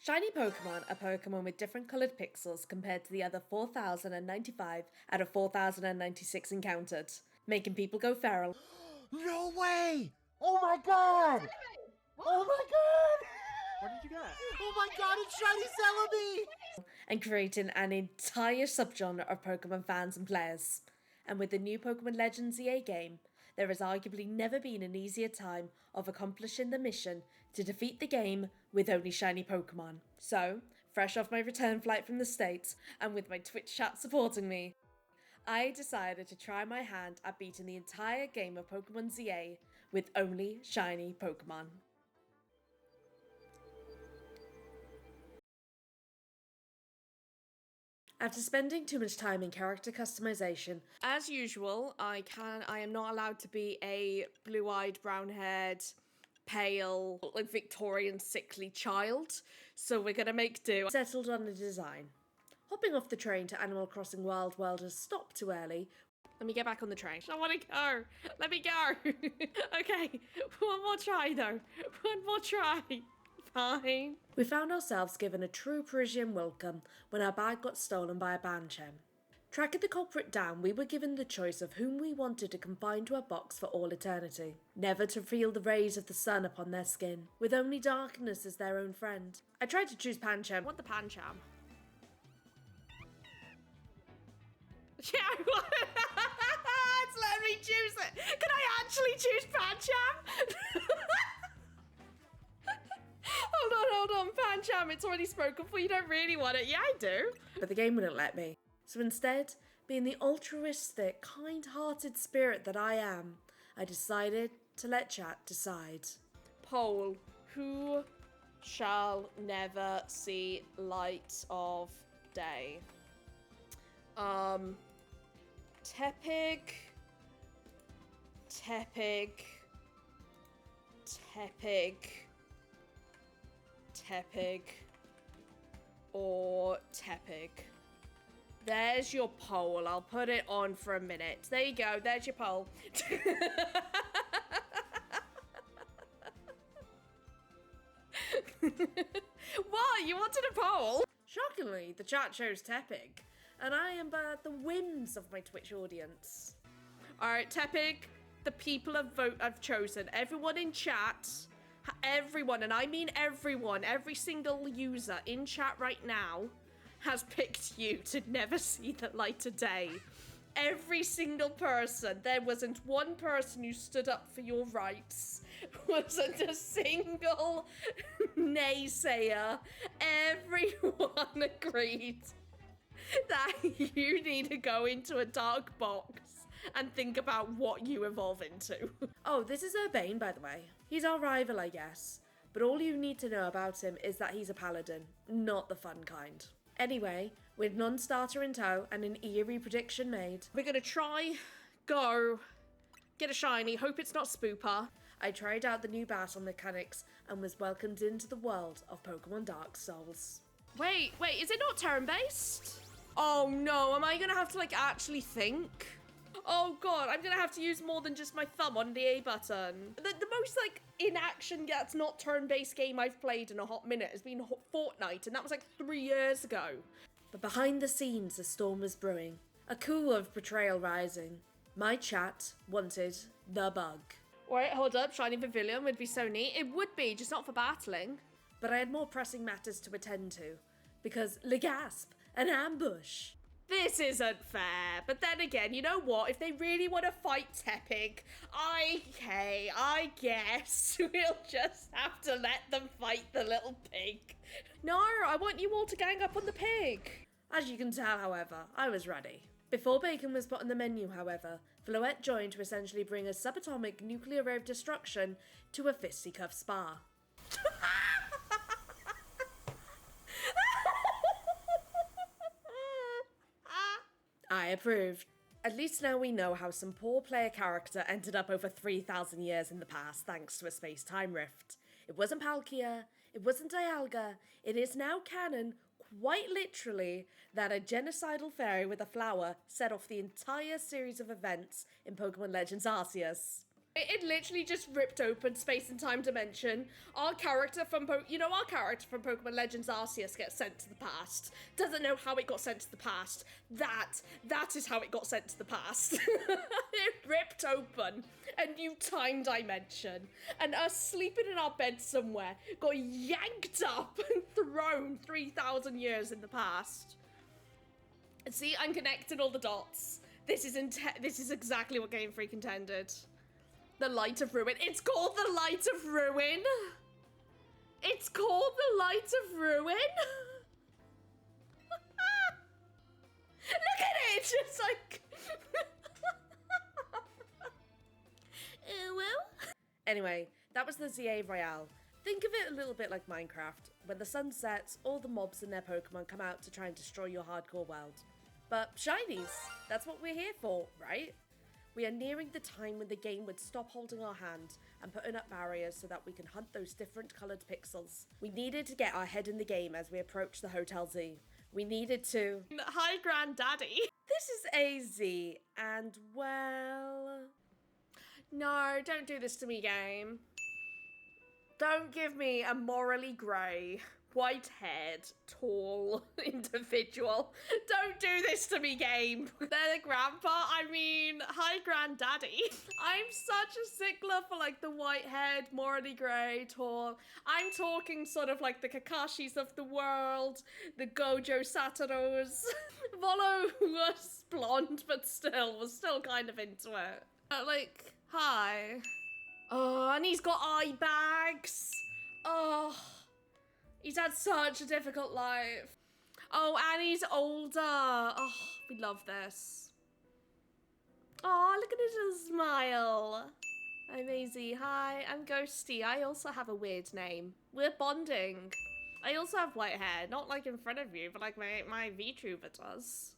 Shiny Pokémon are Pokémon with different coloured pixels compared to the other 4,095 out of 4,096 encountered, making people go feral. No way! Oh my god! Oh my god! What did you get? Oh my god, it's Shiny Celebi! And creating an entire subgenre of Pokémon fans and players. And with the new Pokémon Legends Z-A game, there has arguably never been an easier time of accomplishing the mission to defeat the game with only shiny Pokémon. So, fresh off my return flight from the States, and with my Twitch chat supporting me, I decided to try my hand at beating the entire game of Pokémon Z-A with only shiny Pokémon. After spending too much time in character customization, as usual, I am not allowed to be a blue-eyed, brown-haired, pale, like Victorian sickly child, so we're gonna make do. Settled on the design. Hopping off the train to Animal Crossing Wild World has stopped too early. Let me get back on the train. I want to go. Let me go. Okay, one more try though. One more try. Fine. We found ourselves given a true Parisian welcome when our bag got stolen by a Bancham. Tracking the culprit down, we were given the choice of whom we wanted to confine to a box for all eternity, never to feel the rays of the sun upon their skin, with only darkness as their own friend. I tried to choose Pancham. I want the Pancham. Yeah, I want it. It's letting me choose it. Can I actually choose Pancham? Hold on, Pancham, it's already spoken for. You don't really want it. Yeah, I do. But the game wouldn't let me. So instead, being the altruistic, kind-hearted spirit that I am, I decided to let chat decide. Poll. Who shall never see light of day? Tepig. Or Tepig. There's your poll. I'll put it on for a minute. There you go. There's your poll. What? You wanted a poll? Shockingly, the chat chose Tepig. And I am at the whims of my Twitch audience. Alright, Tepig, the people have chosen. Everyone in chat, everyone, and I mean everyone, every single user in chat right now has picked you to never see the light of day. Every single person. There wasn't one person who stood up for your rights. Wasn't a single naysayer. Everyone agreed that you need to go into a dark box and think about what you evolve into. Oh, this is Urbane, by the way. He's our rival, I guess. But all you need to know about him is that he's a paladin, not the fun kind. Anyway, with non-starter in tow and an eerie prediction made, we're gonna try, go, get a shiny, hope it's not Spooper. I tried out the new battle mechanics and was welcomed into the world of Pokemon Dark Souls. Wait, is it not turn-based? Oh no, am I gonna have to like actually think? Oh god, I'm gonna have to use more than just my thumb on the A button. The most like in-action that's not turn-based game I've played in a hot minute has been Fortnite, and that was like 3 years ago. But behind the scenes, a storm was brewing. A coup of betrayal rising. My chat wanted the bug. Wait, hold up, Shiny Pavilion would be so neat. It would be, just not for battling. But I had more pressing matters to attend to. Because, le gasp, an ambush. This isn't fair, but then again, you know what? If they really want to fight Tepig, I guess we'll just have to let them fight the little pig. No, I want you all to gang up on the pig. As you can tell, however, I was ready. Before bacon was put on the menu, however, Floette joined to essentially bring a subatomic nuclear ray of destruction to a fisticuff spa. I approved. At least now we know how some poor player character ended up over 3,000 years in the past thanks to a space-time rift. It wasn't Palkia, it wasn't Dialga, it is now canon, quite literally, that a genocidal fairy with a flower set off the entire series of events in Pokémon Legends Arceus. It literally just ripped open space and time dimension. Our character from our character from Pokemon Legends Arceus gets sent to the past. Doesn't know how it got sent to the past. That is how it got sent to the past. It ripped open a new time dimension, and us sleeping in our bed somewhere got yanked up and thrown 3,000 years in the past. See, I'm connecting all the dots. This is exactly what Game Freak intended. The Light of Ruin. It's called the Light of Ruin. It's called the Light of Ruin. Look at it. It's just like. Well. Anyway, that was the Z-A Royale. Think of it a little bit like Minecraft. When the sun sets, all the mobs and their Pokemon come out to try and destroy your hardcore world. But shinies, that's what we're here for, right? We are nearing the time when the game would stop holding our hand and putting up barriers so that we can hunt those different coloured pixels. We needed to get our head in the game as we approach the Hotel Z. We needed to... Hi, Granddaddy. This is AZ, and well... No, don't do this to me, game. Don't give me a morally grey, white-haired, tall individual. Don't do this to me, game. They're the grandpa. I mean, hi, Granddaddy. I'm such a stickler for like the white-haired, morally grey, tall. I'm talking sort of like the Kakashis of the world, the Gojo Satoros. Volo was blonde, but was still kind of into it. Like, hi. Oh, and he's got eye bags. Oh. He's had such a difficult life. Oh, and he's older. Oh, we love this. Oh, look at his little smile. I'm AZ. Hi, I'm Ghosty. I also have a weird name. We're bonding. I also have white hair. Not like in front of you, but like my VTuber does.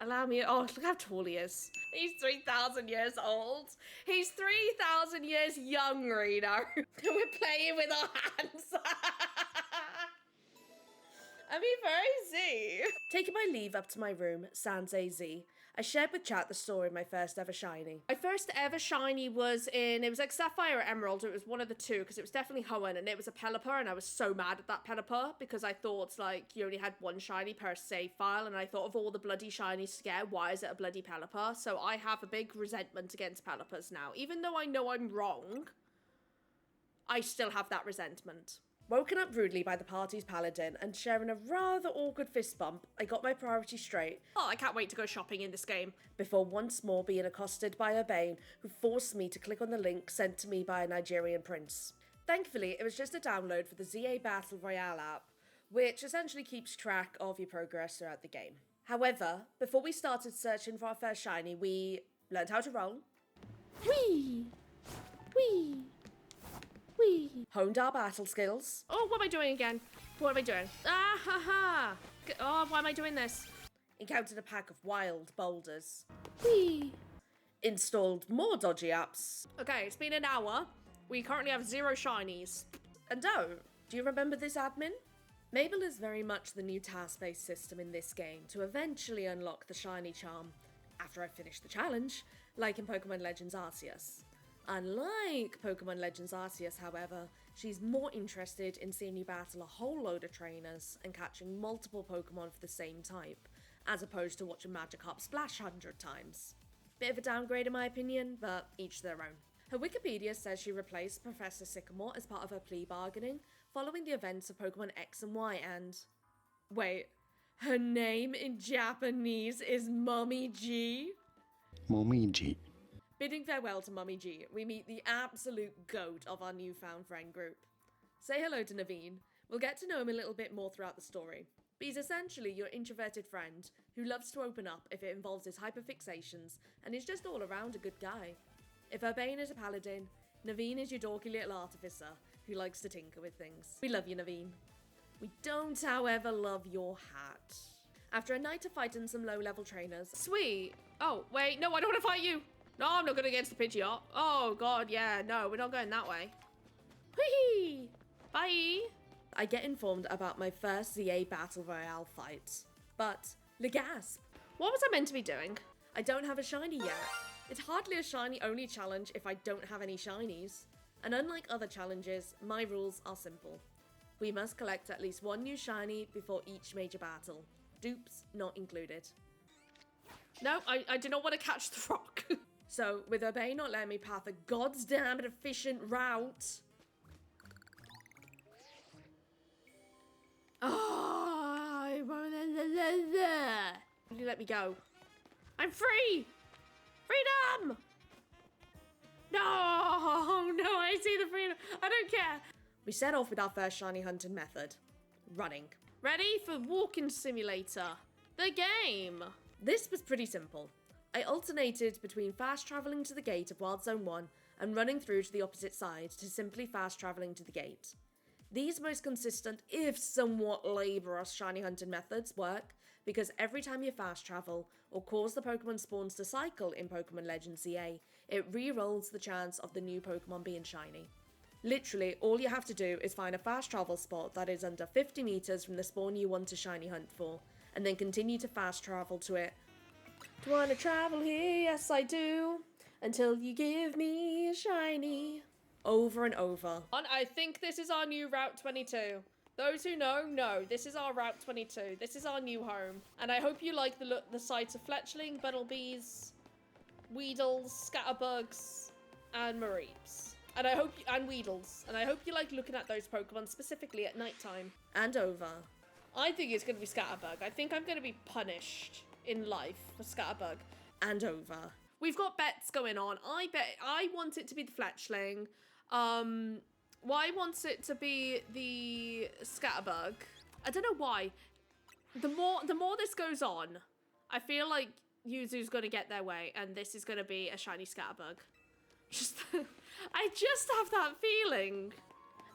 Allow me. Oh, look how tall he is. He's 3,000 years old. He's 3,000 years young, Reno. We're playing with our hands. I mean, very Z. Taking my leave up to my room, sans AZ, I shared with chat the story of my first ever shiny. My first ever shiny was it was like Sapphire or Emerald, it was one of the two, because it was definitely Hoenn, and it was a Pelipper, and I was so mad at that Pelipper, because I thought, like, you only had one shiny per save file, and I thought of all the bloody shinies to get, why is it a bloody Pelipper? So I have a big resentment against Pelippers now. Even though I know I'm wrong, I still have that resentment. Woken up rudely by the party's paladin and sharing a rather awkward fist bump, I got my priorities straight. Oh, I can't wait to go shopping in this game. Before once more being accosted by Urbane, who forced me to click on the link sent to me by a Nigerian prince. Thankfully, it was just a download for the Z-A Battle Royale app, which essentially keeps track of your progress throughout the game. However, before we started searching for our first shiny, we learned how to roll. Whee! Whee! Honed our battle skills. Oh, what am I doing again? What am I doing? Ah, ha, ha. Oh, why am I doing this? Encountered a pack of wild boulders. Whee! Installed more dodgy apps. Okay, it's been an hour. We currently have 0 shinies. And oh, do you remember this admin? Mabel is very much the new task-based system in this game to eventually unlock the shiny charm after I finish the challenge, like in Pokemon Legends Arceus. Unlike Pokemon Legends Arceus, however, she's more interested in seeing you battle a whole load of trainers and catching multiple Pokemon for the same type, as opposed to watching Magikarp splash 100 times. Bit of a downgrade in my opinion, but each to their own. Her Wikipedia says she replaced Professor Sycamore as part of her plea bargaining, following the events of Pokemon X and Y and... Wait, her name in Japanese is Mommy G? Mommy G. Bidding farewell to Mummy G, we meet the absolute goat of our newfound friend group. Say hello to Naveen. We'll get to know him a little bit more throughout the story, but he's essentially your introverted friend who loves to open up if it involves his hyperfixations and is just all around a good guy. If Urbane is a paladin, Naveen is your dorky little artificer who likes to tinker with things. We love you, Naveen. We don't, however, love your hat. After a night of fighting some low-level trainers... Sweet! Oh, wait, no, I don't want to fight you! No, I'm not going against the Pidgeot. Oh, God, yeah, no, we're not going that way. Whee! Bye! I get informed about my first Z-A Battle Royale fight. But, le gasp! What was I meant to be doing? I don't have a shiny yet. It's hardly a shiny only challenge if I don't have any shinies. And unlike other challenges, my rules are simple. We must collect at least one new shiny before each major battle. Dupes not included. No, I do not want to catch the rock. So, with Obey not letting me path a goddamn efficient route. Oh, you let me go. I'm free! Freedom! No, I see the freedom. I don't care. We set off with our first shiny hunting method. Running. Ready for Walking Simulator. The game. This was pretty simple. I alternated between fast travelling to the gate of Wild Zone 1 and running through to the opposite side to simply fast travelling to the gate. These most consistent, if somewhat laborious, shiny hunting methods work because every time you fast travel or cause the Pokemon spawns to cycle in Pokémon Legends Z-A, it re-rolls the chance of the new Pokemon being shiny. Literally, all you have to do is find a fast travel spot that is under 50 meters from the spawn you want to shiny hunt for, and then continue to fast travel to it. Do you want to travel here? Yes, I do. Until you give me a shiny. Over and over. I think this is our new Route 22. Those who know, this is our Route 22. This is our new home. And I hope you like the sights of Fletchling, Buttlebees, Weedles, Scatterbugs, and Mareeps. And Weedles. And I hope you like looking at those Pokemon specifically at nighttime. And over. I think it's going to be Scatterbug. I think I'm going to be punished in life for Scatterbug. And over. We've got bets going on. I want it to be the Fletchling. Why wants it to be the Scatterbug? I don't know why. The more this goes on, I feel like Yuzu's going to get their way, and this is going to be a shiny Scatterbug. I just have that feeling.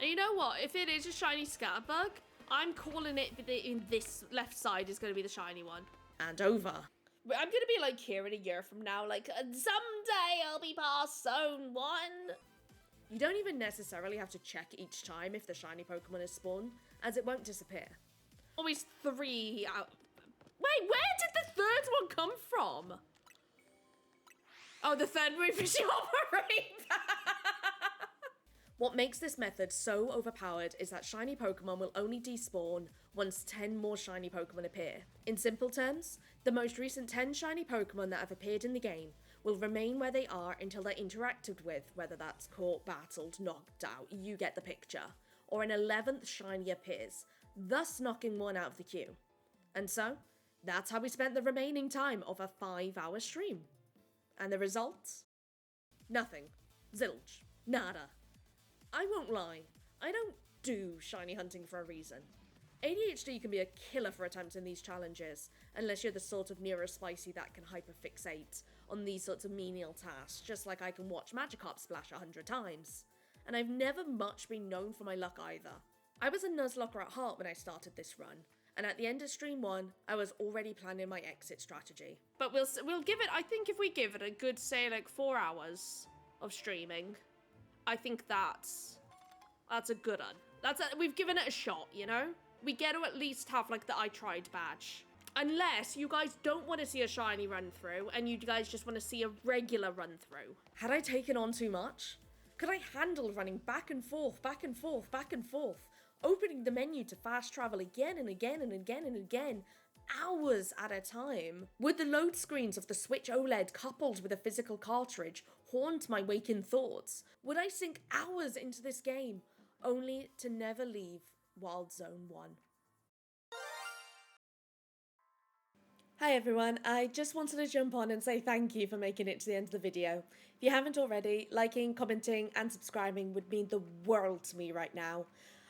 And you know what? If it is a shiny Scatterbug, I'm calling it in this left side is going to be the shiny one. And over. I'm going to be like here in a year from now, like, someday I'll be past Zone 1. You don't even necessarily have to check each time if the shiny Pokemon is spawned, as it won't disappear. Always 3 out. Wait, where did the third one come from? Oh, the third move is your Mareep. What makes this method so overpowered is that shiny Pokemon will only despawn once 10 more shiny Pokemon appear. In simple terms, the most recent 10 shiny Pokemon that have appeared in the game will remain where they are until they're interacted with, whether that's caught, battled, knocked out, you get the picture, or an 11th shiny appears, thus knocking one out of the queue. And so, that's how we spent the remaining time of a 5-hour stream. And the results? Nothing. Zilch. Nada. I won't lie, I don't do shiny hunting for a reason. ADHD can be a killer for attempting these challenges, unless you're the sort of neurospicy that can hyperfixate on these sorts of menial tasks, just like I can watch Magikarp splash 100 times. And I've never much been known for my luck either. I was a Nuzlocke at heart when I started this run, and at the end of stream 1, I was already planning my exit strategy. But we'll give it, I think if we give it a good, say, like 4 hours of streaming, I think that's a good one. We've given it a shot, you know? We get to at least have, like, the I tried badge. Unless you guys don't want to see a shiny run through and you guys just want to see a regular run through. Had I taken on too much? Could I handle running back and forth, back and forth, back and forth, opening the menu to fast travel again and again and again and again, hours at a time? Would the load screens of the Switch OLED coupled with a physical cartridge haunt my waking thoughts? Would I sink hours into this game only to never leave Wild Zone 1? Hi everyone, I just wanted to jump on and say thank you for making it to the end of the video. If you haven't already, liking, commenting and subscribing would mean the world to me right now.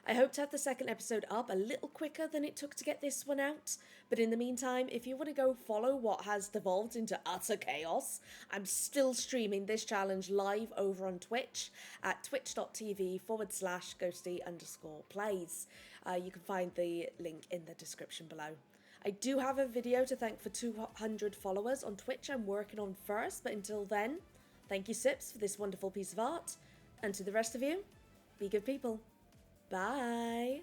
I hope to have the second episode up a little quicker than it took to get this one out, but in the meantime, if you want to go follow what has devolved into utter chaos, I'm still streaming this challenge live over on Twitch at twitch.tv/ghosty_plays. You can find the link in the description below. I do have a video to thank for 200 followers on Twitch I'm working on first, but until then, thank you Sips for this wonderful piece of art, and to the rest of you, be good people. Bye!